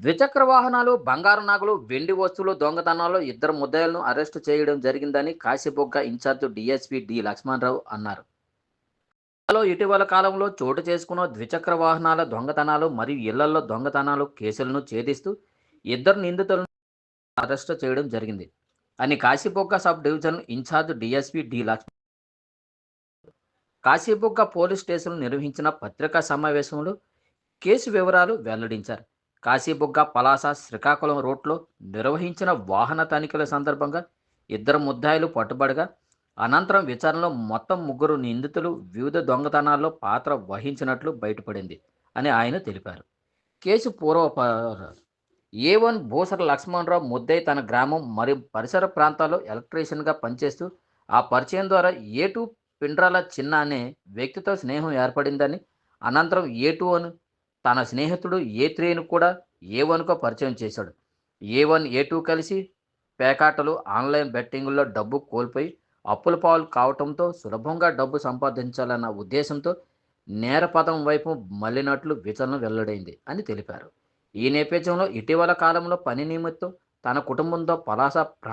ద్విచక్ర వాహనాలు, బంగారు నగలు, వెండి వస్తువులు దొంగతనాల్లో ఇద్దరు ముద్దాయిలను అరెస్టు చేయడం జరిగిందని Kasibugga incharge DSP D Lakshmanarao అన్నారు. ఇటీవల కాలంలో చోటు చేసుకున్న ద్విచక్ర వాహనాల దొంగతనాలు మరియు ఇళ్లల్లో దొంగతనాలు కేసులను ఛేదిస్తూ ఇద్దరు నిందితులను అరెస్టు చేయడం జరిగింది అని Kasibugga sub division incharge DSP D Lakshman Kasibugga police స్టేషన్లో నిర్వహించిన పత్రికా సమావేశంలో కేసు వివరాలు వెల్లడించారు. కాశీబుగ్గ పలాస శ్రీకాకుళం రూట్లో నిర్వహించిన వాహన తనిఖీల సందర్భంగా ఇద్దరు ముద్దాయిలు పట్టుబడగా అనంతరం విచారణలో మొత్తం ముగ్గురు నిందితులు వివిధ దొంగతనాల్లో పాత్ర వహించినట్లు బయటపడింది అని ఆయన తెలిపారు. కేసు ఏ1 భూసర లక్ష్మణరావు ముద్దాయి తన గ్రామం మరియు పరిసర ప్రాంతాల్లో ఎలక్ట్రీషియన్గా పనిచేస్తూ ఆ పరిచయం ద్వారా ఏ2 పిండ్రాల చిన్న అనే వ్యక్తితో స్నేహం ఏర్పడిందని, అనంతరం ఏ2 తన స్నేహితుడు ఏ3ను కూడా ఏ1కు పరిచయం చేశాడు. ఏ1 ఏ2 కలిసి పేకాటలు, ఆన్లైన్ బెట్టింగుల్లో డబ్బు కోల్పోయి అప్పుల పాలు కావటంతో సులభంగా డబ్బు సంపాదించాలన్న ఉద్దేశంతో నేరపథం వైపు మళ్లినట్లు విచారణ వెల్లడైంది అని తెలిపారు. ఈ నేపథ్యంలో ఇటీవల కాలంలో పని నిమిత్తం తన కుటుంబంతో పలాస ప్రాంత